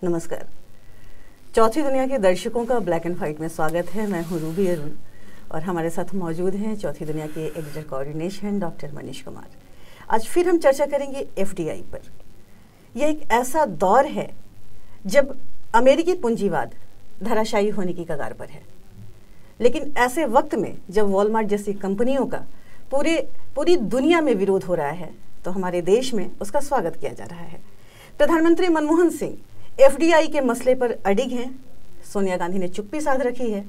नमस्कार। चौथी दुनिया के दर्शकों का ब्लैक एंड व्हाइट में स्वागत है। मैं हूँ रूबी अरुण और हमारे साथ मौजूद हैं चौथी दुनिया के editor coordination doctor Manish Kumar. आज फिर हम चर्चा करेंगे एफडीआई पर। यह एक ऐसा दौर है जब अमेरिकी पूंजीवाद धराशायी होने की कगार पर है, लेकिन ऐसे वक्त में जब वॉलमार्ट जैसी कंपनियों का पूरी दुनिया में विरोध हो रहा है तो हमारे देश में उसका स्वागत किया जा रहा है। प्रधानमंत्री मनमोहन सिंह एफडीआई के मसले पर अडिग हैं। सोनिया गांधी ने चुप्पी साध रखी है।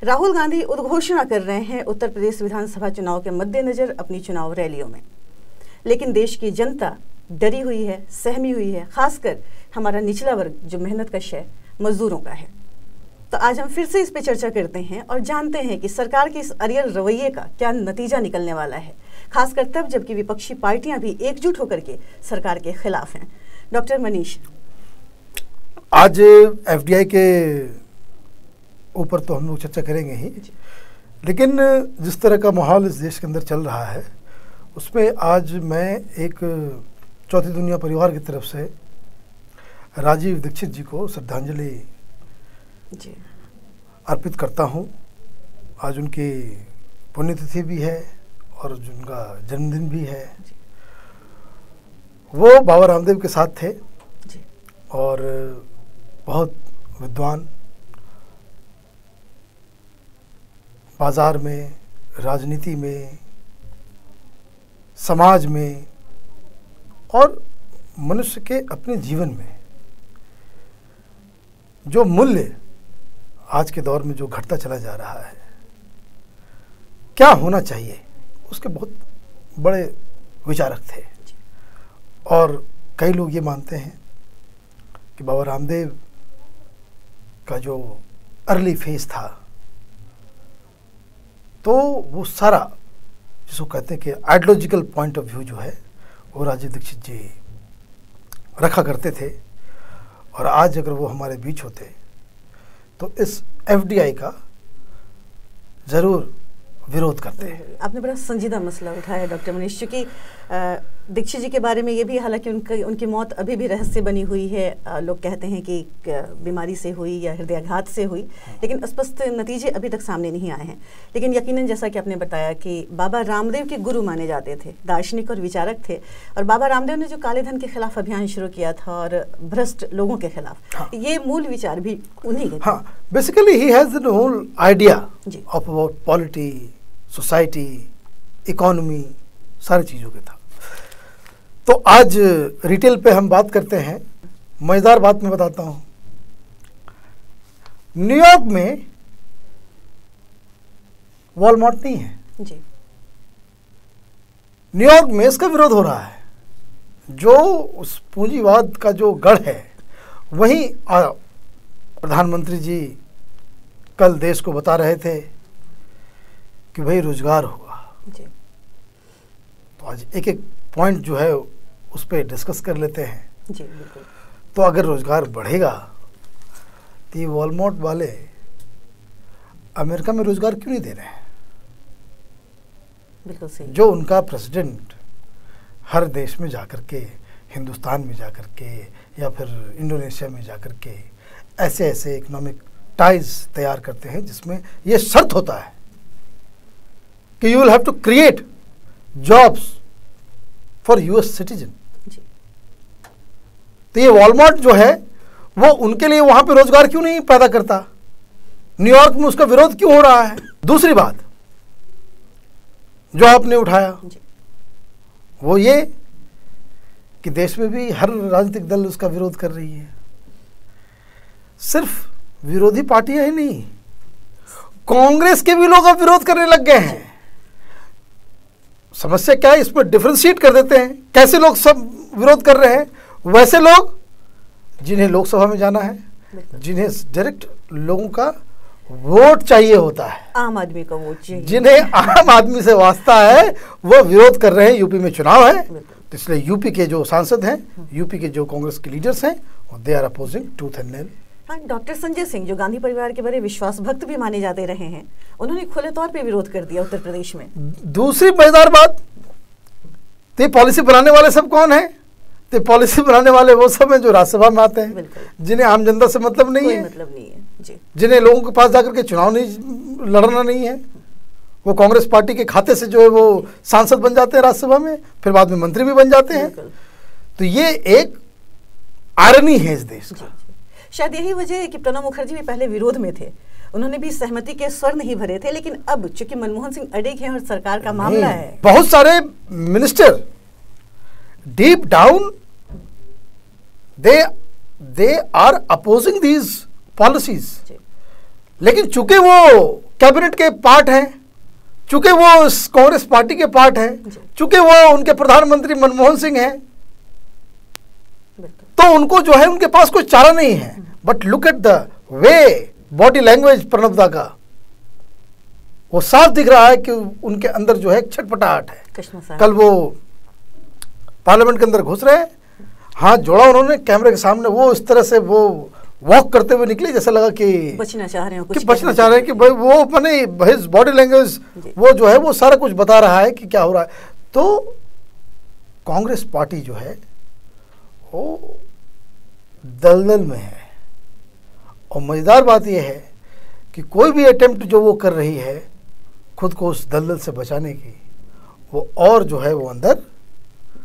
राहुल गांधी उद्घोषणा कर रहे हैं उत्तर प्रदेश विधानसभा चुनाव के मद्देनजर अपनी चुनाव रैलियों में, लेकिन देश की जनता डरी हुई है, सहमी हुई है, खासकर हमारा निचला वर्ग जो मेहनत कश है, मजदूरों का है। तो आज हम फिर से इस पे चर्चा करते हैं और जानते हैं कि सरकार के इस अरियल रवैये का क्या नतीजा निकलने वाला है, खासकर तब जबकि विपक्षी पार्टियां भी एकजुट होकर के सरकार के खिलाफ हैं। डॉक्टर मनीष, आज एफडीआई के ऊपर तो हम लोग चर्चा करेंगे ही, लेकिन जिस तरह का माहौल इस देश के अंदर चल रहा है उसमें आज मैं एक चौथी दुनिया परिवार की तरफ से राजीव दीक्षित जी को श्रद्धांजलि अर्पित करता हूँ। आज उनकी पुण्यतिथि भी है और उनका जन्मदिन भी है। वो बाबा रामदेव के साथ थे और बहुत विद्वान, बाजार में, राजनीति में, समाज में और मनुष्य के अपने जीवन में जो मूल्य आज के दौर में जो घटता चला जा रहा है, क्या होना चाहिए, उसके बहुत बड़े विचारक थे। और कई लोग ये मानते हैं कि बाबा रामदेव का जो अर्ली फेज था तो वो सारा जिसको कहते हैं कि आइडियोलॉजिकल पॉइंट ऑफ व्यू जो है वो राजीव दीक्षित जी रखा करते थे। और आज अगर वो हमारे बीच होते तो इस एफडीआई का ज़रूर विरोध करते हैं। आपने बड़ा संजीदा मसला उठाया डॉक्टर मनीष, क्योंकि दीक्षित जी के बारे में ये भी, हालांकि उनकी मौत अभी भी रहस्य बनी हुई है। लोग कहते हैं कि बीमारी से हुई या हृदयाघात से हुई, लेकिन स्पष्ट नतीजे अभी तक सामने नहीं आए हैं। लेकिन यकीनन जैसा कि आपने बताया कि बाबा रामदेव के गुरु माने जाते थे, दार्शनिक और विचारक थे, और बाबा रामदेव ने जो काले धन के खिलाफ अभियान शुरू किया था और भ्रष्ट लोगों के खिलाफ, ये मूल विचार भी उन्हीं के थे। हाँ, basically he has the whole idea of about polity, society, economy, सारी चीज़ों के था। तो आज रिटेल पे हम बात करते हैं। मज़ेदार बात मैं बताता हूँ, न्यूयॉर्क में वॉलमार्ट नहीं है जी। न्यूयॉर्क में इसका विरोध हो रहा है। जो उस पूंजीवाद का जो गढ़ है वहीं प्रधानमंत्री जी कल देश को बता रहे थे कि भाई रोजगार होगा जी। तो आज एक एक पॉइंट जो है उस पर डिस्कस कर लेते हैं जी। बिल्कुल। तो अगर रोजगार बढ़ेगा तो ये वॉलमार्ट वाले अमेरिका में रोजगार क्यों नहीं दे रहे हैं? बिल्कुल सही। जो उनका प्रेसिडेंट हर देश में जाकर के, हिंदुस्तान में जाकर के या फिर इंडोनेशिया में जाकर के ऐसे ऐसे इकोनॉमिक टाइज तैयार करते हैं जिसमें ये शर्त होता है कि you will have to create jobs for US citizen. तो ये वॉलमार्ट जो है वो उनके लिए वहां पे रोजगार क्यों नहीं पैदा करता? न्यूयॉर्क में उसका विरोध क्यों हो रहा है? दूसरी बात जो आपने उठाया वो ये कि देश में भी हर राजनीतिक दल उसका विरोध कर रही है। सिर्फ विरोधी पार्टियां ही नहीं, कांग्रेस के भी लोग अब विरोध करने लग गए हैं। समस्या क्या है, इसमें डिफरेंशिएट कर देते हैं। कैसे लोग सब विरोध कर रहे हैं? वैसे लोग जिन्हें लोकसभा में जाना है, जिन्हें डायरेक्ट लोगों का वोट चाहिए होता है, आम आदमी का वोट चाहिए, जिन्हें आम आदमी से वास्ता है, वो विरोध कर रहे हैं। यूपी में चुनाव है तो इसलिए यूपी के जो सांसद हैं, यूपी के जो कांग्रेस के लीडर्स हैं, they are opposing tooth and nail. हाँ, डॉक्टर संजय सिंह जो गांधी परिवार के बड़े विश्वास भक्त भी माने जाते रहे हैं, उन्होंने खुले तौर पे विरोध कर दिया उत्तर प्रदेश में। दूसरी मजेदार बात, तो ये पॉलिसी बनाने वाले सब कौन है? तो पॉलिसी बनाने वाले वो सब हैं जो राज्यसभा में आते हैं, बिल्कुल। जिन्हें आम जनता से मतलब नहीं है, मतलब नहीं है जी। जिन्हें लोगों के पास जाकर के चुनाव नहीं लड़ना नहीं है, वो कांग्रेस पार्टी के खाते से जो है वो सांसद बन जाते हैं राज्यसभा में, फिर बाद में मंत्री भी बन जाते हैं। तो ये एक आयरनी है इस देश का। शायद यही वजह है कि प्रणब मुखर्जी भी पहले विरोध में थे, उन्होंने भी सहमति के स्वर नहीं भरे थे, लेकिन अब चूंकि मनमोहन सिंह अड़िग हैं और सरकार का मामला है, बहुत सारे minister deep down they are opposing these policies, लेकिन चूंकि वो कैबिनेट के पार्ट हैं, चूंकि वो कांग्रेस पार्टी के पार्ट हैं, चूंकि वो उनके प्रधानमंत्री मनमोहन सिंह हैं, तो उनको जो है उनके पास कोई चारा नहीं है। But look at the way body language Pranab दा का, वो साफ दिख रहा है कि उनके अंदर जो है छटपटाहट है। कल वो पार्लियामेंट के अंदर घुस रहे हैं, हाथ जोड़ा उन्होंने कैमरे के सामने, वो इस तरह से वो वॉक करते हुए निकले जैसा लगा कि बचना चाह रहे हैं, कि भाई वो मैंने हिज बॉडी लैंग्वेज वो जो है वो सारा कुछ बता रहा है कि क्या हो रहा है। तो कांग्रेस पार्टी जो है वो दलदल में है, और मजेदार बात यह है कि कोई भी अटेम्प्ट जो वो कर रही है खुद को उस दलदल से बचाने की, वो और जो है वो अंदर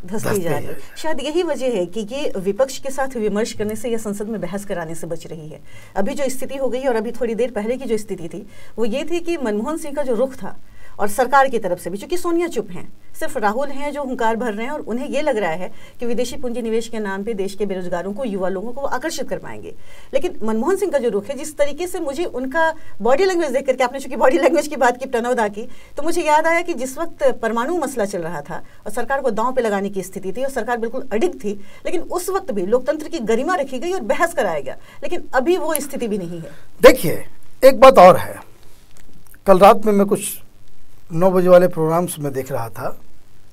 धंसती जा रही है। शायद यही वजह है कि ये विपक्ष के साथ विमर्श करने से या संसद में बहस कराने से बच रही है। अभी जो स्थिति हो गई और अभी थोड़ी देर पहले की जो स्थिति थी वो ये थी कि मनमोहन सिंह का जो रुख था और सरकार की तरफ से भी, चूंकि सोनिया चुप हैं, सिर्फ राहुल हैं जो हुंकार भर रहे हैं और उन्हें ये लग रहा है कि विदेशी पूंजी निवेश के नाम पे देश के बेरोजगारों को, युवा लोगों को आकर्षित कर पाएंगे। लेकिन मनमोहन सिंह का जो रुख है, जिस तरीके से मुझे उनका बॉडी लैंग्वेज देख करके, आपने चूंकि बॉडी लैंग्वेज की बात की प्रणव दा की, तो मुझे याद आया कि जिस वक्त परमाणु मसला चल रहा था और सरकार को दांव पे लगाने की स्थिति थी और सरकार बिल्कुल अडिग थी, लेकिन उस वक्त भी लोकतंत्र की गरिमा रखी गई और बहस कराया गया। लेकिन अभी वो स्थिति भी नहीं है। देखिए एक बात और है, कल रात में मैं कुछ 9 बजे वाले प्रोग्राम्स में देख रहा था,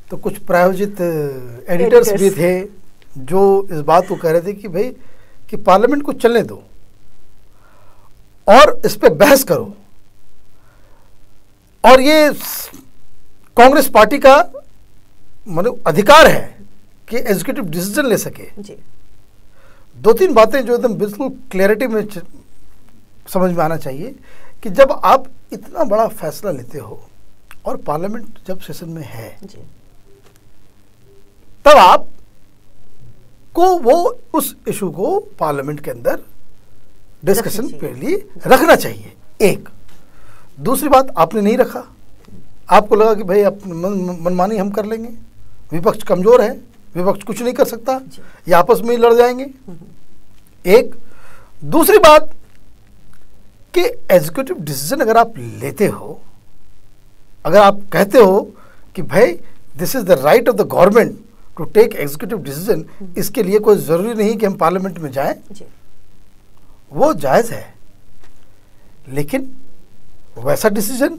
तो कुछ प्रायोजित एडिटर्स भी थे जो इस बात को कह रहे थे कि भाई कि पार्लियामेंट को चलने दो और इस पे बहस करो, और ये कांग्रेस पार्टी का मतलब अधिकार है कि एग्जीक्यूटिव डिसीजन ले सके। जी। 2-3 बातें जो एकदम बिल्कुल क्लैरिटी में समझ में आना चाहिए कि जब आप इतना बड़ा फैसला लेते हो और पार्लियामेंट जब सेशन में है जी, तब आप को वो उस इशू को पार्लियामेंट के अंदर डिस्कशन के लिए रखना चाहिए। एक दूसरी बात, आपने नहीं रखा, आपको लगा कि भाई मनमानी हम कर लेंगे, विपक्ष कमजोर है, विपक्ष कुछ नहीं कर सकता, ये आपस में ही लड़ जाएंगे। एक दूसरी बात कि एग्जीक्यूटिव डिसीजन अगर आप लेते हो, अगर आप कहते हो कि भाई this is the right of the government to take executive decision, इसके लिए कोई ज़रूरी नहीं कि हम पार्लियामेंट में जाएं, वो जायज़ है, लेकिन वैसा डिसीजन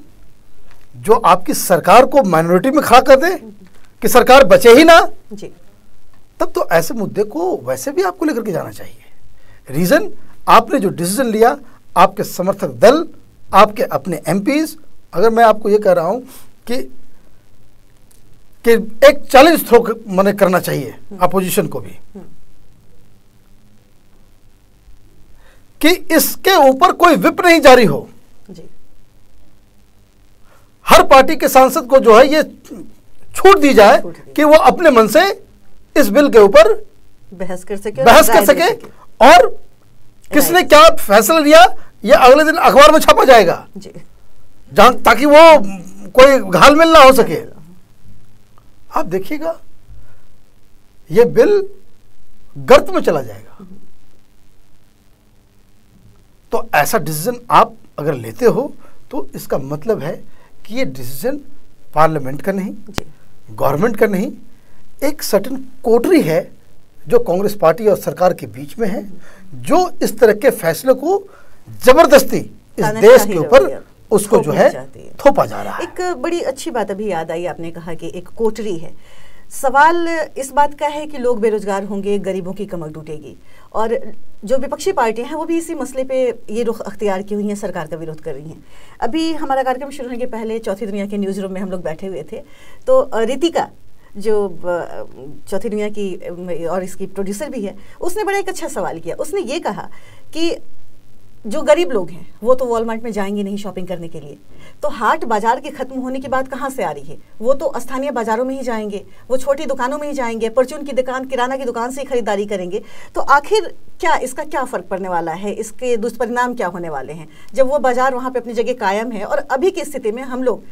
जो आपकी सरकार को माइनॉरिटी में खड़ा कर दे कि सरकार बचे ही ना, तब तो ऐसे मुद्दे को वैसे भी आपको लेकर के जाना चाहिए। रीज़न, आपने जो डिसीजन लिया, आपके समर्थक दल, आपके अपने एमपीज, अगर मैं आपको ये कह रहा हूं कि एक चैलेंज थ्रो मैंने करना चाहिए अपोजिशन को भी कि इसके ऊपर कोई विप नहीं जारी हो जी। हर पार्टी के सांसद को जो है ये छूट दी जाए कि वो अपने मन से इस बिल के ऊपर बहस कर सके और किसने क्या फैसला लिया ये अगले दिन अखबार में छापा जाएगा जी, ताकि वो कोई घालमेल ना हो सके। आप देखिएगा ये बिल गर्त में चला जाएगा। तो ऐसा डिसीजन आप अगर लेते हो तो इसका मतलब है कि ये डिसीजन पार्लियामेंट का नहीं, गवर्नमेंट का नहीं, एक सर्टेन कोटरी है जो कांग्रेस पार्टी और सरकार के बीच में है, जो इस तरह के फैसले को जबरदस्ती इस देश के ऊपर उसको जो है थोपा जा रहा है। एक बड़ी अच्छी बात अभी याद आई, आपने कहा कि एक कोटरी है। सवाल इस बात का है कि लोग बेरोजगार होंगे, गरीबों की कमर टूटेगी, और जो विपक्षी पार्टियां हैं वो भी इसी मसले पे ये रुख अख्तियार की हुई हैं, सरकार का विरोध कर रही हैं। अभी हमारा कार्यक्रम शुरू होने के पहले चौथी दुनिया के न्यूज़ रूम में हम लोग बैठे हुए थे, तो रितिका जो चौथी दुनिया की और इसकी प्रोड्यूसर भी है, उसने बड़ा एक अच्छा सवाल किया। उसने ये कहा कि जो गरीब लोग हैं वो तो वॉलमार्ट में जाएंगे नहीं शॉपिंग करने के लिए, तो हाट बाजार के खत्म होने की बात कहाँ से आ रही है? वो तो स्थानीय बाजारों में ही जाएंगे, वो छोटी दुकानों में ही जाएंगे, परचून की दुकान, किराना की दुकान से ही खरीदारी करेंगे। तो आखिर क्या इसका क्या फ़र्क पड़ने वाला है, इसके दुष्परिणाम क्या होने वाले हैं जब वो बाजार वहाँ पर अपनी जगह कायम है और अभी की स्थिति में हम लोग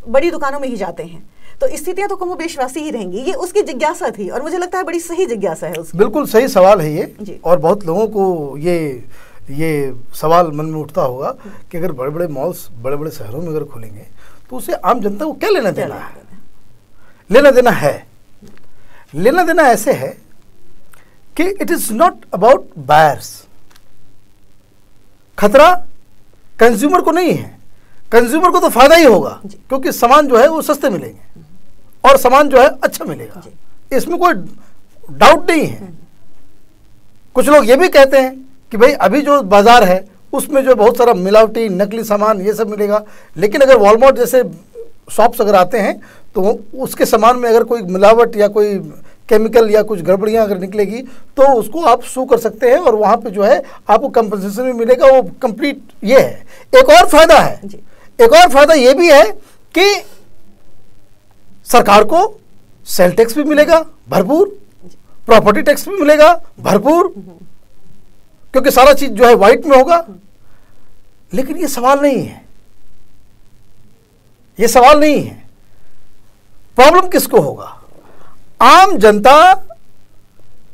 बड़ी दुकानों में ही जाते हैं? तो स्थितियां तो कमोबेश वैसी ही रहेंगी। ये उसकी जिज्ञासा थी और मुझे लगता है बड़ी सही जिज्ञासा है उसकी। बिल्कुल सही सवाल है ये, और बहुत लोगों को ये सवाल मन में उठता होगा कि अगर बड़े बड़े मॉल्स बड़े बड़े शहरों में अगर खुलेंगे तो उसे आम जनता को क्या लेना देना है? लेना देना है, लेना देना ऐसे है कि it is not about buyers. खतरा कंज्यूमर को नहीं है, कंज्यूमर को तो फायदा ही होगा क्योंकि सामान जो है वो सस्ते मिलेंगे और सामान जो है अच्छा मिलेगा, इसमें कोई डाउट नहीं है। कुछ लोग ये भी कहते हैं कि भाई अभी जो बाजार है उसमें जो बहुत सारा मिलावटी नकली सामान ये सब मिलेगा, लेकिन अगर वॉलमार्ट जैसे शॉप्स अगर आते हैं तो उसके सामान में अगर कोई मिलावट या कोई केमिकल या कुछ गड़बड़ियाँ अगर निकलेगी तो उसको आप सू कर सकते हैं और वहाँ पे जो है आपको कंपनसेशन भी मिलेगा। वो कंप्लीट ये है। एक और फायदा है, एक और फायदा ये भी है कि सरकार को सेल टैक्स भी मिलेगा भरपूर, प्रॉपर्टी टैक्स भी मिलेगा भरपूर, क्योंकि सारा चीज जो है व्हाइट में होगा। लेकिन ये सवाल नहीं है, ये सवाल नहीं है। प्रॉब्लम किसको होगा? आम जनता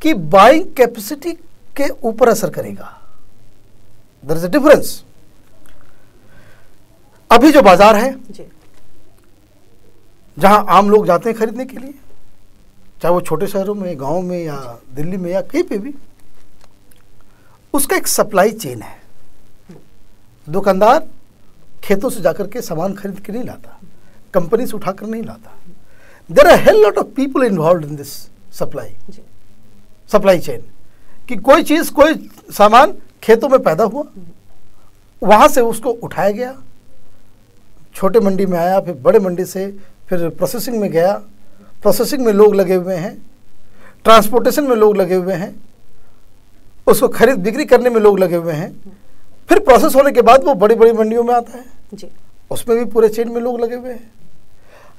की बाइंग कैपेसिटी के ऊपर असर करेगा। There is a difference. अभी जो बाजार है जहां आम लोग जाते हैं खरीदने के लिए, चाहे वो छोटे शहरों में, गांव में या दिल्ली में या कहीं पे भी, उसका एक सप्लाई चेन है। दुकानदार खेतों से जाकर के सामान खरीद के नहीं लाता, कंपनी से उठाकर नहीं लाता। There are hell lot of people involve in this supply chain, कि कोई चीज, कोई सामान खेतों में पैदा हुआ, वहां से उसको उठाया गया, छोटे मंडी में आया, फिर बड़े मंडी से फिर प्रोसेसिंग में गया, प्रोसेसिंग में लोग लगे हुए हैं, ट्रांसपोर्टेशन में लोग लगे हुए हैं, उसको खरीद बिक्री करने में लोग लगे हुए हैं, फिर प्रोसेस होने के बाद वो बड़ी बड़ी मंडियों में आता है जी। उसमें भी पूरे चेन में लोग लगे हुए हैं।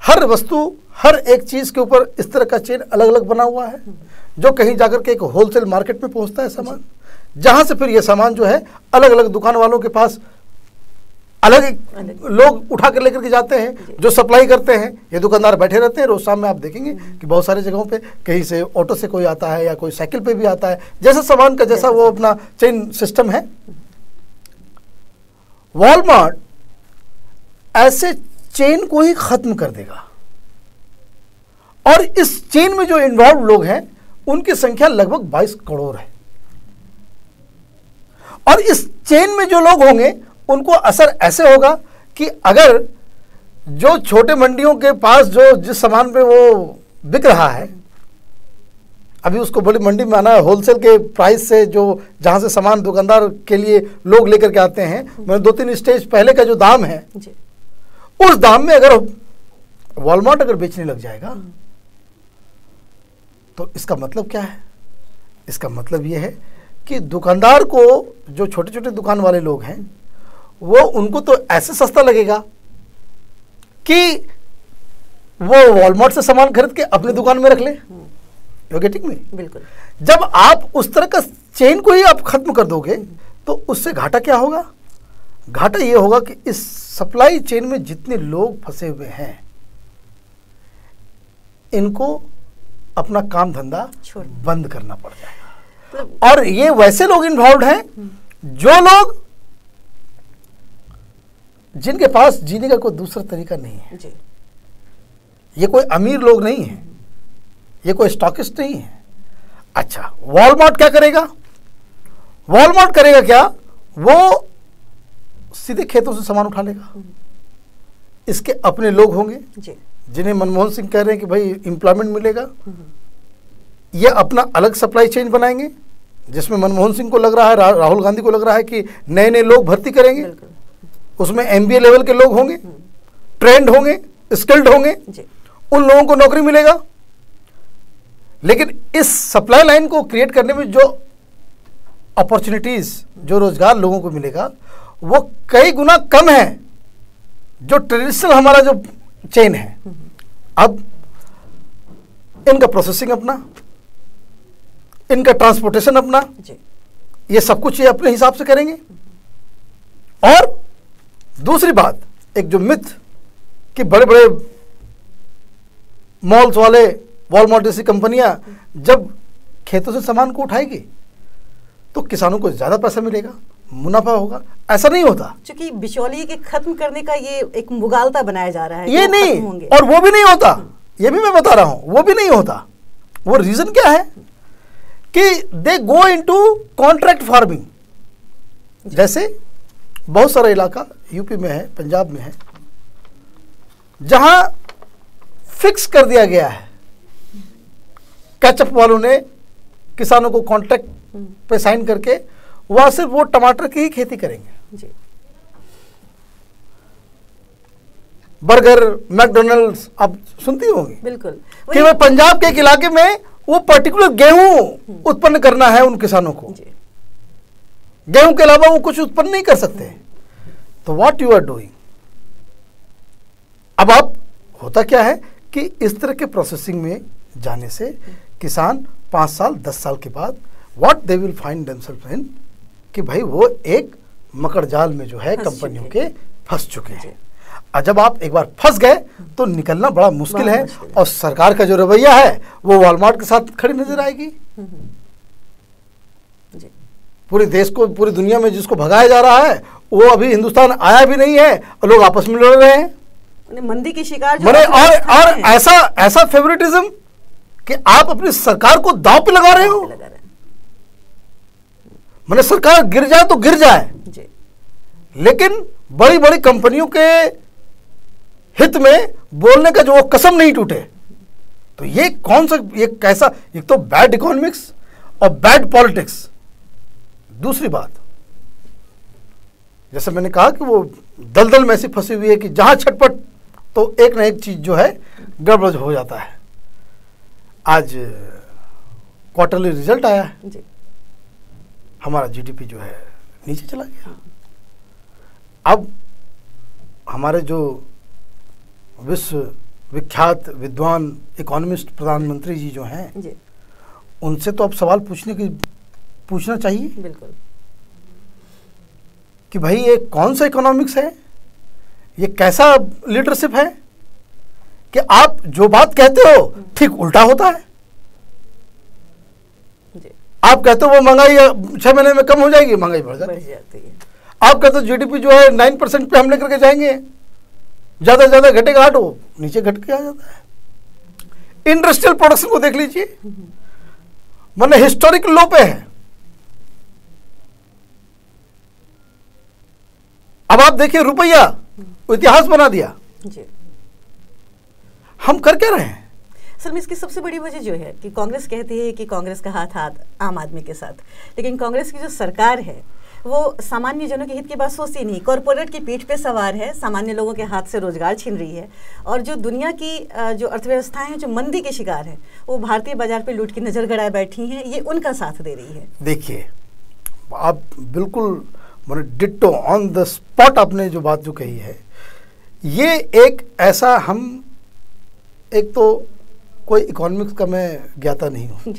हर वस्तु, हर एक चीज के ऊपर इस तरह का चेन अलग अलग बना हुआ है, जो कहीं जाकर के एक होलसेल मार्केट में पहुंचता है सामान, जहां से फिर ये सामान जो है अलग अलग दुकान वालों के पास अलग लोग उठा कर लेकर के जाते हैं, जो सप्लाई करते हैं। ये दुकानदार बैठे रहते हैं, रोज शाम में आप देखेंगे कि बहुत सारी जगहों पे कहीं से ऑटो से कोई आता है या कोई साइकिल पे भी आता है, जैसा सामान का जैसा वो अपना चेन सिस्टम है। वॉलमार्ट ऐसे चेन को ही खत्म कर देगा और इस चेन में जो इन्वॉल्व लोग हैं उनकी संख्या लगभग 22 करोड़ है। और इस चेन में जो लोग होंगे उनको असर ऐसे होगा कि अगर जो छोटे मंडियों के पास जो जिस सामान पे वो बिक रहा है, अभी उसको बड़ी मंडी में आना है, होलसेल के प्राइस से जो जहां से सामान दुकानदार के लिए लोग लेकर के आते हैं, मतलब 2-3 स्टेज पहले का जो दाम है उस दाम में अगर वॉलमार्ट अगर बेचने लग जाएगा तो इसका मतलब क्या है? इसका मतलब यह है कि दुकानदार को, जो छोटे छोटे दुकान वाले लोग हैं, वो उनको तो ऐसे सस्ता लगेगा कि वो वॉलमार्ट से सामान खरीद के अपनी दुकान में रख ले। You getting me? बिल्कुल। जब आप उस तरह का चेन को ही आप खत्म कर दोगे तो उससे घाटा क्या होगा? घाटा ये होगा कि इस सप्लाई चेन में जितने लोग फंसे हुए हैं इनको अपना काम धंधा बंद करना पड़ जाएगा। और ये वैसे लोग इन्वॉल्व हैं जो लोग, जिनके पास जीने का कोई दूसरा तरीका नहीं है जी। ये कोई अमीर लोग नहीं है, ये कोई स्टॉकिस्ट नहीं है। अच्छा, वॉलमार्ट क्या करेगा? वॉलमार्ट करेगा क्या? वो सीधे खेतों से सामान उठा लेगा। इसके अपने लोग होंगे जी, जिन्हें मनमोहन सिंह कह रहे हैं कि भाई एम्प्लॉयमेंट मिलेगा। ये अपना अलग सप्लाई चेन बनाएंगे जिसमें मनमोहन सिंह को लग रहा है, राहुल गांधी को लग रहा है कि नए नए लोग भर्ती करेंगे। उसमें MBA लेवल के लोग होंगे, ट्रेंड होंगे, स्किल्ड होंगे, उन लोगों को नौकरी मिलेगा। लेकिन इस सप्लाई लाइन को क्रिएट करने में जो अपॉर्चुनिटीज, जो रोजगार लोगों को मिलेगा, वो कई गुना कम है जो ट्रेडिशनल हमारा जो चेन है। अब इनका प्रोसेसिंग अपना, इनका ट्रांसपोर्टेशन अपना, ये सब कुछ ये अपने हिसाब से करेंगे। और दूसरी बात, एक जो मिथ कि बड़े बड़े मॉल्स वाले, वॉलमार्ट जैसी कंपनियां जब खेतों से सामान को उठाएगी तो किसानों को ज्यादा पैसा मिलेगा, मुनाफा होगा, ऐसा नहीं होता। क्योंकि बिचौलिए के खत्म करने का ये एक मुगालता बनाया जा रहा है, ये नहीं, और वो भी नहीं होता, ये भी मैं बता रहा हूं, वो भी नहीं होता। वो रीजन क्या है कि दे गो इनटू कॉन्ट्रैक्ट फार्मिंग। जैसे बहुत सारा इलाका यूपी में है, पंजाब में है, जहां फिक्स कर दिया गया है, कैचअप वालों ने किसानों को कॉन्ट्रैक्ट पे साइन करके वहां सिर्फ वो टमाटर की ही खेती करेंगे। जी। बर्गर, मैकडोनल्ड्स आप सुनती होंगी। बिल्कुल। कि भाई पंजाब के एक इलाके में वो पर्टिकुलर गेहूं उत्पन्न करना है उन किसानों को, गेहूं के अलावा वो कुछ उत्पन्न नहीं कर सकते। तो व्हाट यू आर डूइंग। अब आप, होता क्या है कि इस तरह के प्रोसेसिंग में जाने से किसान 5 साल 10 साल के बाद what they will find themselves in, कि भाई वो एक मकड़ जाल में जो है कंपनियों के फंस चुके हैं। और जब आप एक बार फंस गए तो निकलना बड़ा मुश्किल है। और सरकार का जो रवैया है वो वॉलमार्ट के साथ खड़ी नजर आएगी। पूरे देश को, पूरी दुनिया में जिसको भगाया जा रहा है वो अभी हिंदुस्तान आया भी नहीं है और लोग आपस में लड़ रहे हैं, मंदी की शिकार मैंने। और ऐसा फेवरेटिज्म कि आप अपनी सरकार को दांव पे लगा रहे हो। मैंने सरकार गिर जाए तो गिर जाए, लेकिन बड़ी बड़ी कंपनियों के हित में बोलने का जो वो कसम नहीं टूटे। तो ये कौन सा, ये कैसा, एक तो बैड इकोनॉमिक्स और बैड पॉलिटिक्स। दूसरी बात, जैसे मैंने कहा कि वो दलदल में ऐसी फंसी हुई है कि जहां छटपट तो एक ना एक चीज जो है गड़बड़ हो जाता है। आज क्वार्टरली रिजल्ट आया है, हमारा जीडीपी जो है नीचे चला गया। अब हमारे जो विश्व विख्यात विद्वान इकोनॉमिस्ट प्रधानमंत्री जी जो हैं, उनसे तो अब सवाल पूछना चाहिए। बिल्कुल। कि भाई ये कौन सा इकोनॉमिक्स है, ये कैसा लीडरशिप है कि आप जो बात कहते हो ठीक उल्टा होता है। आप कहते हो वो महंगाई 6 महीने में कम हो जाएगी, महंगाई बढ़ जाती है। आप कहते हो जीडीपी जो है 9% पे हम लेकर के जाएंगे, ज्यादा से ज्यादा घटेगा 8, वो नीचे घट के आ जाता है। इंडस्ट्रियल प्रोडक्शन को देख लीजिए, मतलब हिस्टोरिक लो पे है। अब आप देखिए रुपया इतिहास बना दिया। हम कर क्या रहे हैं? सर, इसकी सबसे बड़ी वजह जो है कि कांग्रेस कहती है कि कांग्रेस का हाथ आम आदमी के साथ, लेकिन कांग्रेस की जो सरकार है वो सामान्य जनों के हित की बात सोचती नहीं, कॉरपोरेट की पीठ पे सवार है, सामान्य लोगों के हाथ से रोजगार छीन रही है। और जो दुनिया की जो अर्थव्यवस्थाएं हैं जो मंदी के शिकार है, वो भारतीय बाजार पे लूट की नजर गड़ाए बैठी हैं, ये उनका साथ दे रही है। देखिए, आप बिल्कुल डिट्टो ऑन द स्पॉट आपने जो बात जो कही है, ये एक ऐसा, हम एक तो कोई इकोनॉमिक्स का मैं ज्ञाता नहीं हूँ,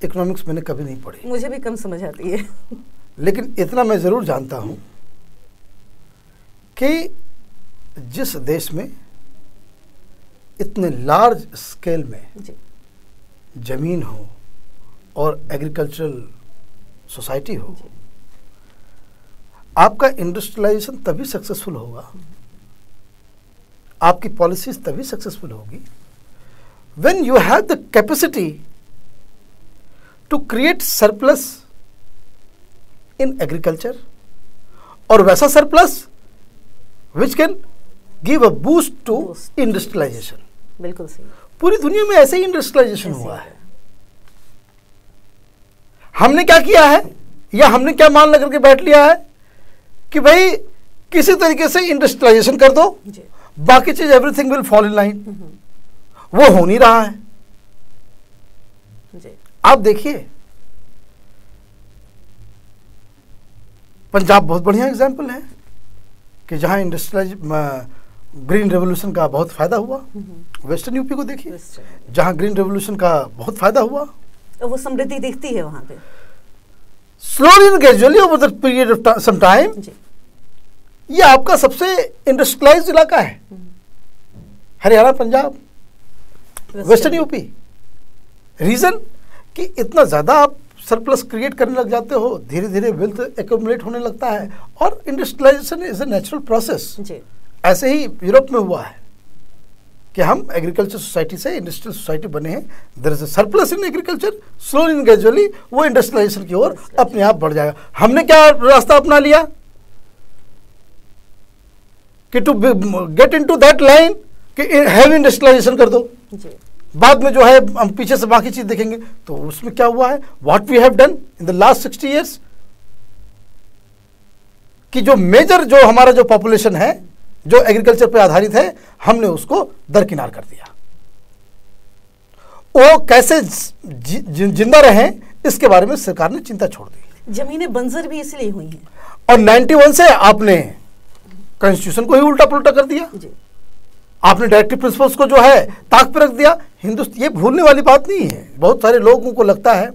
इकोनॉमिक्स मैंने कभी नहीं पढ़ी, मुझे भी कम समझ आती है, लेकिन इतना मैं ज़रूर जानता हूँ कि जिस देश में इतने लार्ज स्केल में ज़मीन हो और एग्रीकल्चरल सोसाइटी हो, आपका इंडस्ट्रियलाइजेशन तभी सक्सेसफुल होगा, आपकी पॉलिसीज तभी सक्सेसफुल होगी when you have the capacity to create surplus in agriculture, और वैसा surplus which can give a boost to industrialization। बिल्कुल सही। पूरी दुनिया में ऐसे ही इंडस्ट्रियलाइजेशन हुआ है। हमने क्या किया है, या हमने क्या मान लेकर के बैठ लिया है कि भाई किसी तरीके से इंडस्ट्रियलाइजेशन कर दो, बाकी चीज everything will fall in line. वो हो नहीं रहा है। आप देखिए, पंजाब बहुत बढ़िया एग्जाम्पल है कि जहाँ इंडस्ट्रियलाइज ग्रीन रेवोल्यूशन का बहुत फायदा हुआ। वेस्टर्न यूपी को देखिए, जहाँ ग्रीन रेवोल्यूशन का बहुत फायदा हुआ, तो वो समृद्धि दिखती है वहाँ पे। Slowly and gradually over the period of some time, ये आपका सबसे इंडस्ट्रियलाइज्ड इलाका है, हरियाणा, पंजाब, वेस्टर्न यूपी। रीजन कि इतना ज्यादा आप सरप्लस क्रिएट करने लग जाते हो, धीरे धीरे वेल्थ एक्यूमुलेट होने लगता है, और industrialization is a natural process. ऐसे ही यूरोप में हुआ है कि हम एग्रीकल्चर सोसाइटी से इंडस्ट्रियल सोसाइटी बने हैं। There is a surplus in agriculture, slowly and gradually वो इंडस्ट्रियलाइजेशन की ओर अपने आप बढ़ जाएगा। हमने क्या रास्ता अपना लिया कि to get into that line कि हैवी इंडस्ट्रियलाइजेशन कर दो, बाद में जो है हम पीछे से बाकी चीज देखेंगे। तो उसमें क्या हुआ है, what we have done in the last 60 years, कि जो मेजर जो हमारा जो पॉपुलेशन है जो एग्रीकल्चर पे आधारित है, हमने उसको दरकिनार कर दिया। वो कैसे जिंदा रहे इसके बारे में सरकार ने चिंता छोड़ दी। जमीनें बंजर भी इसलिए हुई हैं। और 91 से आपने कॉन्स्टिट्यूशन को ही उल्टा पुल्टा कर दिया। आपने डायरेक्टिव प्रिंसिपल्स को जो है ताक पे रख दिया। हिंदुस्तान, ये भूलने वाली बात नहीं है। बहुत सारे लोगों को लगता है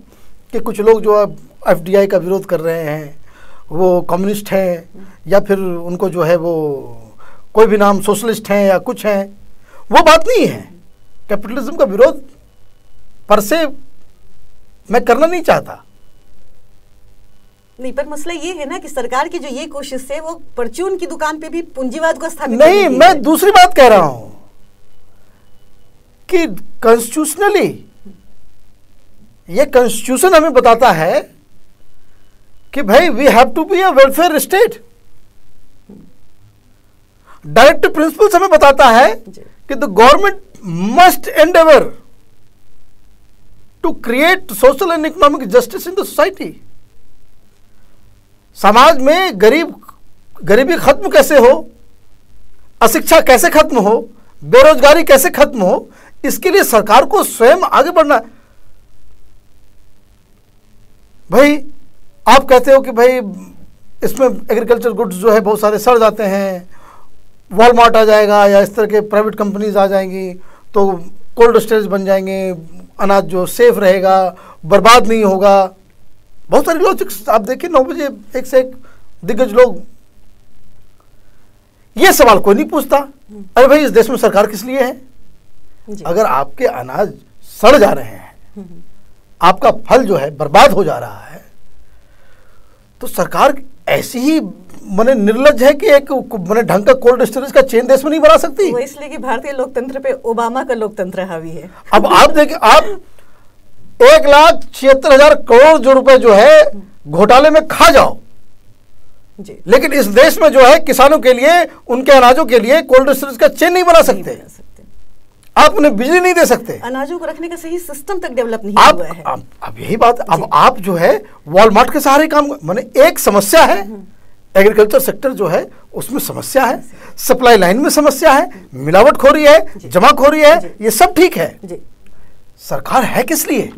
कि कुछ लोग जो FDI का विरोध कर रहे हैं वो कम्युनिस्ट हैं, या फिर उनको जो है वो कोई भी नाम सोशलिस्ट हैं या कुछ हैं। वो बात नहीं है। कैपिटलिज्म का विरोध पर से मैं करना नहीं चाहता। नहीं, पर मसला ये है ना कि सरकार की जो ये कोशिश है वो परचून की दुकान पे भी पूंजीवाद को स्थापित नहीं, मैं दूसरी बात कह रहा हूं कि कॉन्स्टिट्यूशनली ये कॉन्स्टिट्यूशन हमें बताता है कि भाई we have to be a welfare state. Directive principles हमें बताता है कि the government must endeavour to create social and economic justice in the society. समाज में गरीबी खत्म कैसे हो, अशिक्षा कैसे खत्म हो, बेरोजगारी कैसे खत्म हो, इसके लिए सरकार को स्वयं आगे बढ़ना। भाई आप कहते हो कि भाई इसमें एग्रीकल्चर गुड्स जो है बहुत सारे सड़ जाते हैं, वॉलमार्ट आ जाएगा या इस तरह के प्राइवेट कंपनीज आ जाएंगी तो कोल्ड स्टोरेज बन जाएंगे, अनाज जो सेफ रहेगा, बर्बाद नहीं होगा। बहुत सारे लॉजिक्स आप देखिए, 9 बजे एक से एक दिग्गज लोग। ये सवाल कोई नहीं पूछता, अरे भाई इस देश में सरकार किस लिए है? अगर आपके अनाज सड़ जा रहे हैं, आपका फल जो है बर्बाद हो जा रहा है, तो सरकार ऐसी ही माने निर्लज है कि एक माने ढंग का कोल्ड स्टोरेज का चेन देश में नहीं बना सकती। वो इसलिए कि भारतीय लोकतंत्र पे ओबामा का लोकतंत्र हावी है। अब आप देखिए, आप 1,76,000 करोड़ जो रुपए जो है घोटाले में खा जाओ जी, लेकिन इस देश में जो है किसानों के लिए, उनके अनाजों के लिए कोल्ड स्टोरेज का चेन नहीं बना सकते। आप उन्हें बिजली नहीं दे सकते, अनाजों को रखने का सही सिस्टम तक डेवलप नहीं हुआ है। अब यही बात, अब आप जो है वॉलमार्ट के सहारे काम, माने एक समस्या है एग्रीकल्चर सेक्टर जो है उसमें समस्या है, सप्लाई लाइन में समस्या है, मिलावटखोरी है, जमाखोरी है, ये सब ठीक है। सरकार है किस लिए?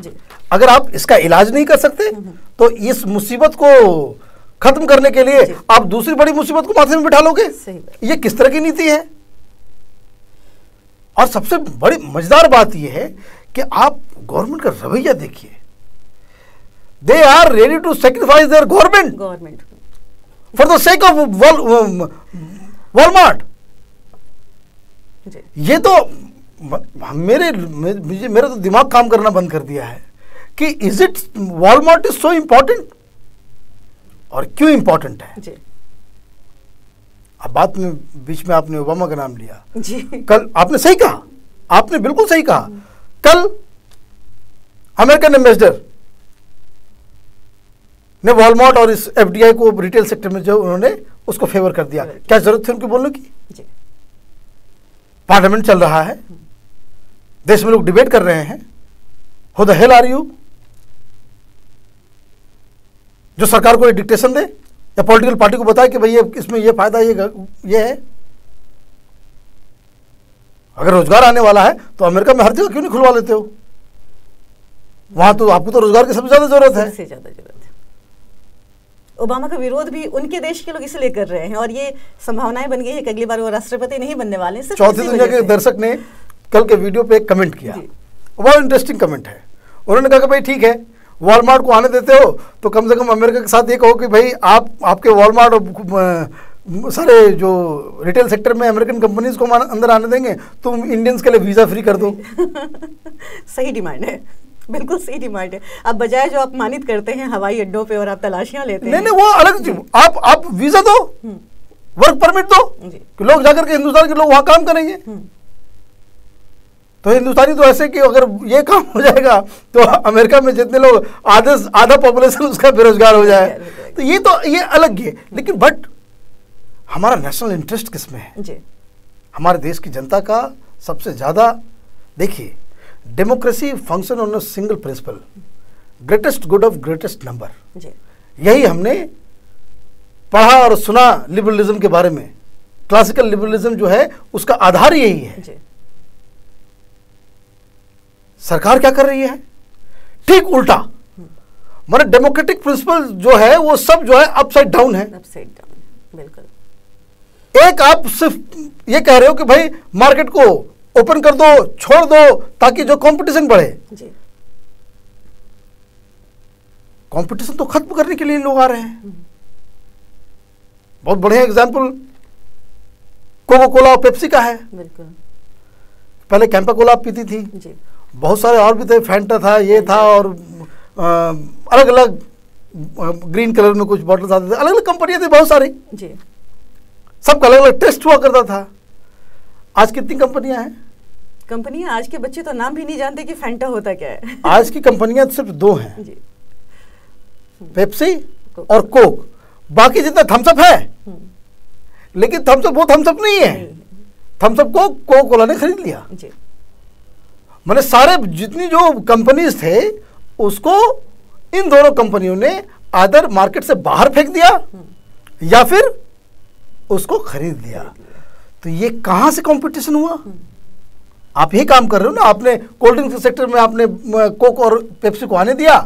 अगर आप इसका इलाज नहीं कर सकते तो इस मुसीबत को खत्म करने के लिए आप दूसरी बड़ी मुसीबत को माथे में बिठा लोगे। ये किस तरह की नीति है? और सबसे बड़ी मजेदार बात यह है कि आप गवर्नमेंट का रवैया देखिए। They are ready to sacrifice their government for the sake of Walmart. ये तो मेरा तो दिमाग काम करना बंद कर दिया है कि is it Walmart is so important, और क्यों इंपॉर्टेंट है? अब बात में बीच में आपने ओबामा का नाम लिया जी। कल आपने सही कहा, आपने बिल्कुल सही कहा। कल अमेरिकन एम्बेसडर ने वॉलमार्ट और इस FDI को रिटेल सेक्टर में जो उन्होंने उसको फेवर कर दिया। क्या जरूरत थी उनके बोलने की? पार्लियामेंट चल रहा है, देश में लोग डिबेट कर रहे हैं। Who the hell are you जो सरकार को डिक्टेशन दे या पॉलिटिकल पार्टी को बताए कि भाई ये इसमें ये फायदा ये है। अगर रोजगार आने वाला है तो अमेरिका में हर जगह क्यों नहीं खुलवा लेते हो? वहां तो आपको तो रोजगार की सबसे ज्यादा जरूरत है। सबसे ज्यादा जरूरत है। ओबामा का विरोध भी उनके देश के लोग इसलिए कर रहे हैं, और ये संभावनाएं बन गई है कि अगली बार वो राष्ट्रपति नहीं बनने वाले हैं। चौथी दुनिया के दर्शक ने कल के वीडियो पे एक कमेंट किया, बहुत इंटरेस्टिंग कमेंट है। उन्होंने कहा कि भाई ठीक है, वॉलमार्ट को आने देते हो तो कम से कम अमेरिका के साथ ये कहो कि भाई आपके वॉलमार्ट और सारे जो रिटेल सेक्टर में अमेरिकन कंपनीज को अंदर आने देंगे, तुम इंडियंस के लिए वीजा फ्री कर दो। सही डिमांड है, बिल्कुल सही डिमांड है। अब बजाय जो अपमानित करते हैं हवाई अड्डों पे और आप तलाशियां लेते हैं, नहीं वो अलग चीज। आप वीजा दो, वर्क परमिट दो कि लोग जाकर के हिंदुस्तान के लोग वहां काम करेंगे। तो हिंदुस्तानी तो ऐसे कि अगर ये काम हो जाएगा तो अमेरिका में जितने लोग आधा पॉपुलेशन उसका बेरोजगार हो जाए। तो ये अलग है। लेकिन बट हमारा नेशनल इंटरेस्ट किस में है? जी। हमारे देश की जनता का सबसे ज्यादा, देखिए, democracy function on a single principle, greatest good of greatest number. यही हमने पढ़ा और सुना लिबरलिज्म के बारे में। क्लासिकल लिबरलिज्म जो है उसका आधार यही है। सरकार क्या कर रही है? ठीक उल्टा। माने डेमोक्रेटिक प्रिंसिपल जो है वो सब जो है अपसाइड डाउन है। अपसाइड डाउन, बिल्कुल। एक आप सिर्फ ये कह रहे हो कि भाई मार्केट को ओपन कर दो, छोड़ दो, ताकि जो कंपटीशन बढ़े। कंपटीशन तो खत्म करने के लिए लोग आ रहे हैं। बहुत बढ़िया एग्जांपल कोका कोला और पेप्सी का है। बिल्कुल। पहले कैंपा कोला पीती थी जी। सब सारे और भी थे, फैंटा था, ये था, और अलग अलग ग्रीन कलर में कुछ बॉटल्स आते थे, अलग अलग कंपनियां थी बहुत सारी जी। सबका अलग अलग टेस्ट हुआ करता था। आज कितनी कंपनियां हैं? कंपनियां, आज के बच्चे तो नाम भी नहीं जानते कि फैंटा होता क्या है। आज की कंपनियां सिर्फ दो हैं जी। पेप्सी और कोक। बाकी जितना थम्सअप है, लेकिन थम्सअप वो थम्सअप नहीं है। थम्सअप को कोका कोला ने खरीद लिया। जी। मैंने सारे जितनी जो कंपनीज थे उसको इन दोनों कंपनियों ने आदर मार्केट से बाहर फेंक दिया या फिर उसको खरीद लिया। तो ये कहां से कंपटीशन हुआ? आप यही काम कर रहे हो ना। आपने कोल्ड ड्रिंक के सेक्टर में आपने कोक और पेप्सी को आने दिया,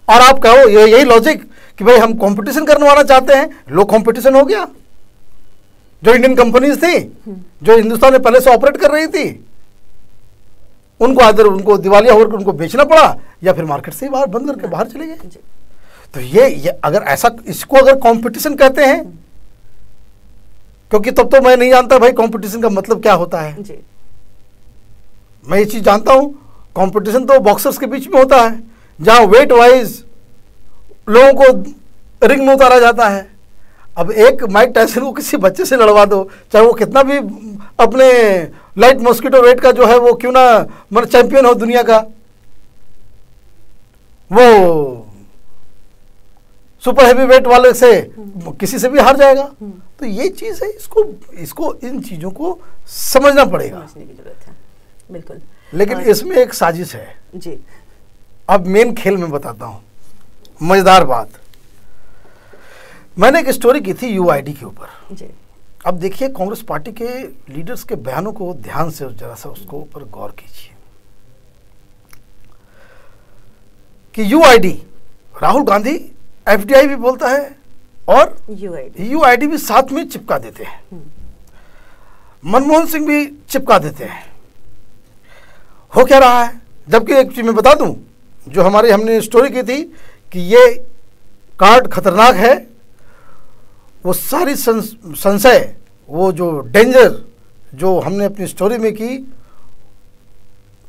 और आप कहो यही लॉजिक कि भाई हम कंपटीशन करवाना चाहते हैं। लो कंपटीशन हो गया। जो इंडियन कंपनीज थी, जो हिंदुस्तान में पहले से ऑपरेट कर रही थी, उनको आदर उनको दिवालिया होकर उनको बेचना पड़ा, या फिर मार्केट से ही बाहर बंद करके बाहर चले गए। तो ये अगर ऐसा, इसको अगर कंपटीशन कहते हैं, क्योंकि तब तो मैं नहीं जानता भाई कंपटीशन का मतलब क्या होता है। जी। मैं ये चीज जानता हूं, कंपटीशन तो बॉक्सर्स के बीच में होता है, जहां वेट वाइज लोगों को रिंग में उतारा जाता है। अब एक माइक टायसन को किसी बच्चे से लड़वा दो, चाहे वो कितना भी अपने लाइट मॉस्किटो वेट का जो है वो क्यों ना मतलब चैंपियन हो दुनिया का, वो सुपर हैवी वेट वाले से किसी से भी हार जाएगा। तो ये चीज है, इसको इन चीजों को समझना पड़ेगा। समझने की जरूरत है, बिल्कुल। लेकिन इसमें एक साजिश है जी। अब मेन खेल में बताता हूं, मजेदार बात। मैंने एक स्टोरी की थी यूआईडी के ऊपर। जी। अब देखिए, कांग्रेस पार्टी के लीडर्स के बयानों को ध्यान से जरा सा उसको ऊपर गौर कीजिए कि यूआईडी, राहुल गांधी एफडीआई भी बोलता है और यूआईडी भी साथ में चिपका देते हैं। मनमोहन सिंह भी चिपका देते हैं। हो क्या रहा है? जबकि एक चीज मैं बता दूं, जो हमने स्टोरी की थी कि ये कार्ड खतरनाक है, वो सारी संशय, वो जो डेंजर जो हमने अपनी स्टोरी में की,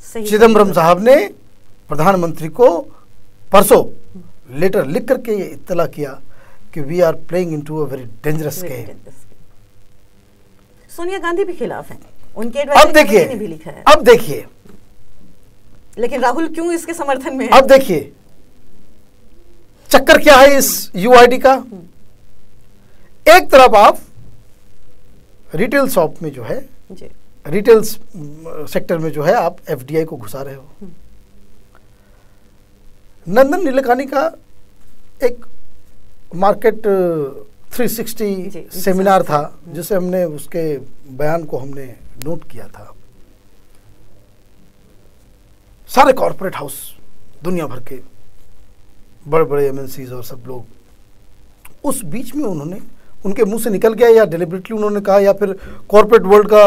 चिदम्बरम साहब ने प्रधानमंत्री को परसों लेटर लिख करके ये इत्तला किया कि we are playing into a very dangerous game. Sonia Gandhi भी खिलाफ हैं, उनके एडवाइजरी भी लिखा है। अब देखिए, लेकिन राहुल क्यों इसके समर्थन में है? अब देखिए चक्कर क्या है इस यूआईडी का। एक तरफ आप रिटेल शॉप में जो है, रिटेल सेक्टर में जो है आप एफडीआई को घुसा रहे हो। नंदन नीलेकानी का एक मार्केट 360 सेमिनार था, जिसे हमने उसके बयान को हमने नोट किया था। सारे कॉर्पोरेट हाउस दुनिया भर के बड़े बड़े एमएनसीज और सब लोग। उस बीच में उन्होंने, उनके मुंह से निकल गया या डेलिबरेटली उन्होंने कहा या फिर कॉर्पोरेट वर्ल्ड का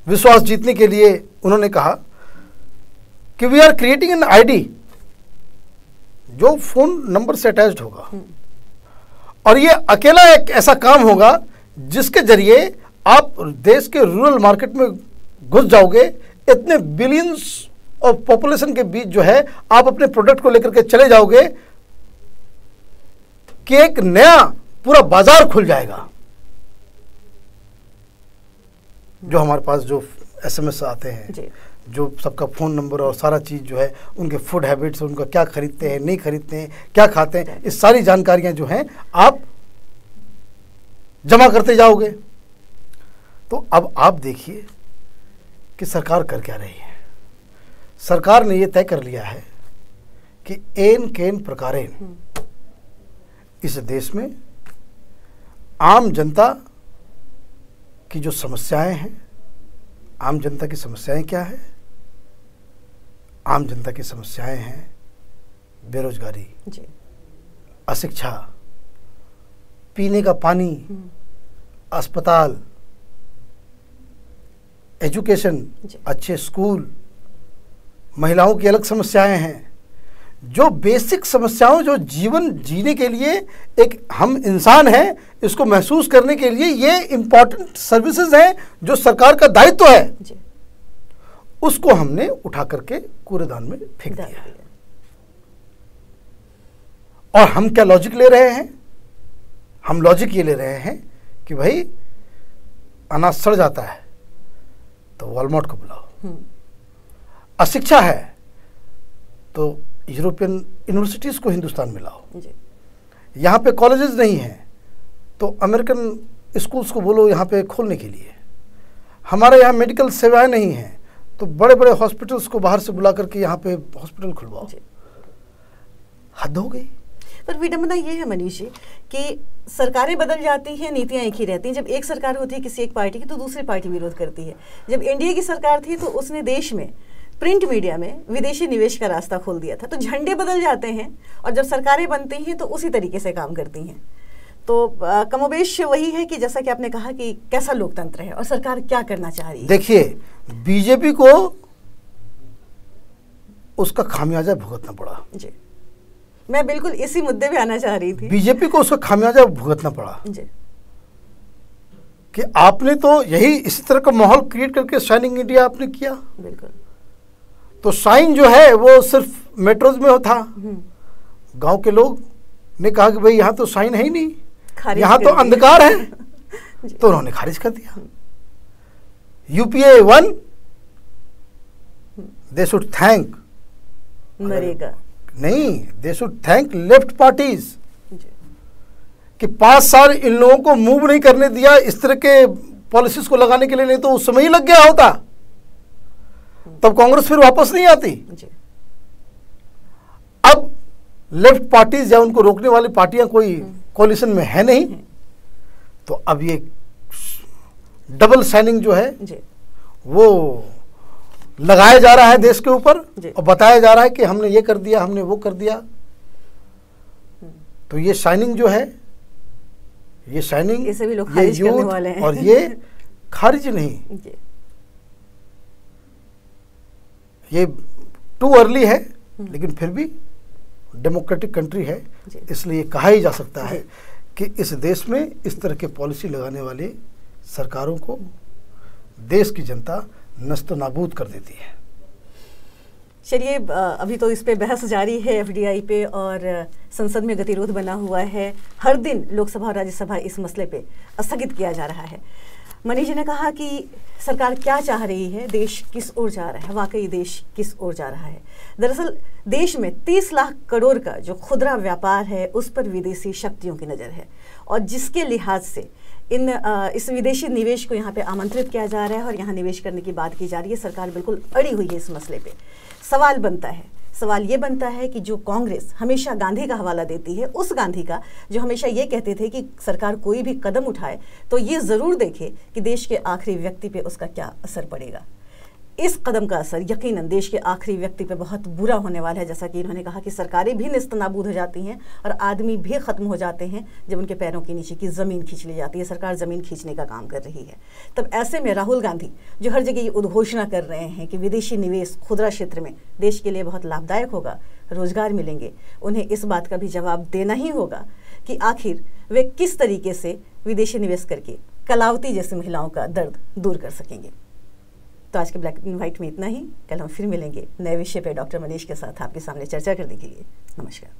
विश्वास जीतने के लिए उन्होंने कहा कि we are creating an ID जो फोन नंबर से अटैच्ड होगा, और ये अकेला एक ऐसा काम होगा जिसके जरिए आप देश के रूरल मार्केट में घुस जाओगे। इतने बिलियंस ऑफ पॉपुलेशन के बीच जो है आप अपने प्रोडक्ट को लेकर के चले जाओगे कि एक नया पूरा बाजार खुल जाएगा। जो हमारे पास जो एसएमएस आते हैं, जो सबका फ़ोन नंबर और सारा चीज़ जो है, उनके फूड हैबिट्स, उनका क्या खरीदते हैं, नहीं खरीदते हैं, क्या खाते हैं, इस सारी जानकारियां जो हैं आप जमा करते जाओगे। तो अब आप देखिए कि सरकार कर क्या रही है। सरकार ने ये तय कर लिया है कि एन केन प्रकारेण इस देश में आम जनता की जो समस्याएं हैं, आम जनता की समस्याएं क्या है? आम जनता की समस्याएं हैं बेरोजगारी, अशिक्षा, पीने का पानी, अस्पताल, एजुकेशन, अच्छे स्कूल, महिलाओं की अलग समस्याएं हैं। जो बेसिक समस्याओं, जो जीवन जीने के लिए एक हम इंसान हैं, इसको महसूस करने के लिए ये इम्पोर्टेंट सर्विसेज हैं जो सरकार का दायित्व है, उसको हमने उठा करके कूड़ेदान में फेंक दिया है। और हम क्या लॉजिक ले रहे हैं? हम लॉजिक ये ले रहे हैं कि भाई अनाज सड़ जाता है तो वॉलमार्ट को बुलाओ, अशिक्षा है तो यूरोपियन यूनिवर्सिटीज़ को हिंदुस्तान में लाओ, यहाँ पे कॉलेजेस नहीं हैं तो अमेरिकन स्कूल्स को बोलो यहाँ पे खोलने के लिए, हमारे यहाँ मेडिकल सेवाएं नहीं हैं तो बड़े बड़े हॉस्पिटल्स को बाहर से बुला करके यहाँ पे हॉस्पिटल खुलवाओ। हद हो गई। पर विडंबना ये है मनीष जी कि सरकारें बदल जाती हैं, नीतियां एक ही रहती हैं। जब एक सरकार होती है किसी एक पार्टी की तो दूसरी पार्टी विरोध करती है। जब एनडीए की सरकार थी तो उसने देश में प्रिंट मीडिया में विदेशी निवेश का रास्ता खोल दिया था। तो झंडे बदल जाते हैं और जब सरकारें बनती हैं तो उसी तरीके से काम करती हैं। तो कमोबेश वही है कि जैसा कि आपने कहा कि कैसा लोकतंत्र है और सरकार क्या करना चाह रही है। देखिए, बीजेपी को उसका खामियाजा भुगतना पड़ा। जी, मैं बिल्कुल इसी मुद्दे पे आना चाह रही थी। बीजेपी को उसका खामियाजा भुगतना पड़ा जी, कि आपने तो यही इसी तरह का माहौल क्रिएट करके शाइनिंग इंडिया आपने किया। बिल्कुल। तो शाइन जो है वो सिर्फ मेट्रोज में था, गांव के लोग ने कहा कि भाई यहाँ तो शाइन है ही नहीं, यहाँ तो अंधकार है, तो उन्होंने खारिज कर दिया। UPA 1 they should thank NREGA नहीं, they should thank left parties कि 5 साल इन लोगों को मूव नहीं करने दिया इस तरह के पॉलिसीज को लगाने के लिए, नहीं तो उस समय ही लग गया होता, तब कांग्रेस फिर वापस नहीं आती। अब लेफ्ट पार्टीज या उनको रोकने वाली पार्टियां कोई कोलिशन में है नहीं, तो अब ये डबल साइनिंग जो है वो लगाया जा रहा है देश के ऊपर और बताया जा रहा है कि हमने ये कर दिया, हमने वो कर दिया। तो ये शाइनिंग जो है, ये शाइनिंग, ये यूथ और ये खारिज नहीं, ये टू अर्ली है, लेकिन फिर भी डेमोक्रेटिक कंट्री है, इसलिए कहा ही जा सकता है कि इस देश में इस तरह के पॉलिसी लगाने वाली सरकारों को देश की जनता नस्त नाबूद कर देती है। चलिए, अभी तो इस पे बहस जारी है एफडीआई पे और संसद में गतिरोध बना हुआ है। हर दिन लोकसभा और राज्यसभा इस मसले पे स्थगित किया जा रहा है। मनीष जी ने कहा कि सरकार क्या चाह रही है, देश किस ओर जा रहा है, वाकई देश किस ओर जा रहा है। दरअसल देश में 30 लाख करोड़ का जो खुदरा व्यापार है उस पर विदेशी शक्तियों की नज़र है और जिसके लिहाज से इस विदेशी निवेश को यहाँ पे आमंत्रित किया जा रहा है और यहाँ निवेश करने की बात की जा रही है। सरकार बिल्कुल अड़ी हुई है इस मसले पे। सवाल ये बनता है कि जो कांग्रेस हमेशा गांधी का हवाला देती है, उस गांधी का जो हमेशा ये कहते थे कि सरकार कोई भी कदम उठाए तो ये ज़रूर देखे कि देश के आखिरी व्यक्ति पे उसका क्या असर पड़ेगा। इस कदम का असर यकीनन देश के आखिरी व्यक्ति पे बहुत बुरा होने वाला है। जैसा कि इन्होंने कहा कि सरकारें भी नेस्तनाबूद हो जाती हैं और आदमी भी ख़त्म हो जाते हैं जब उनके पैरों के नीचे की ज़मीन खींच ली जाती है। सरकार ज़मीन खींचने का काम कर रही है। तब ऐसे में राहुल गांधी जो हर जगह ये उद्घोषणा कर रहे हैं कि विदेशी निवेश खुदरा क्षेत्र में देश के लिए बहुत लाभदायक होगा, रोजगार मिलेंगे, उन्हें इस बात का भी जवाब देना ही होगा कि आखिर वे किस तरीके से विदेशी निवेश करके कलावती जैसी महिलाओं का दर्द दूर कर सकेंगे। तो आज के ब्लैक एंड व्हाइट में इतना ही। कल हम फिर मिलेंगे नए विषय पे डॉक्टर मनीष के साथ आपके सामने चर्चा करने के लिए। नमस्कार।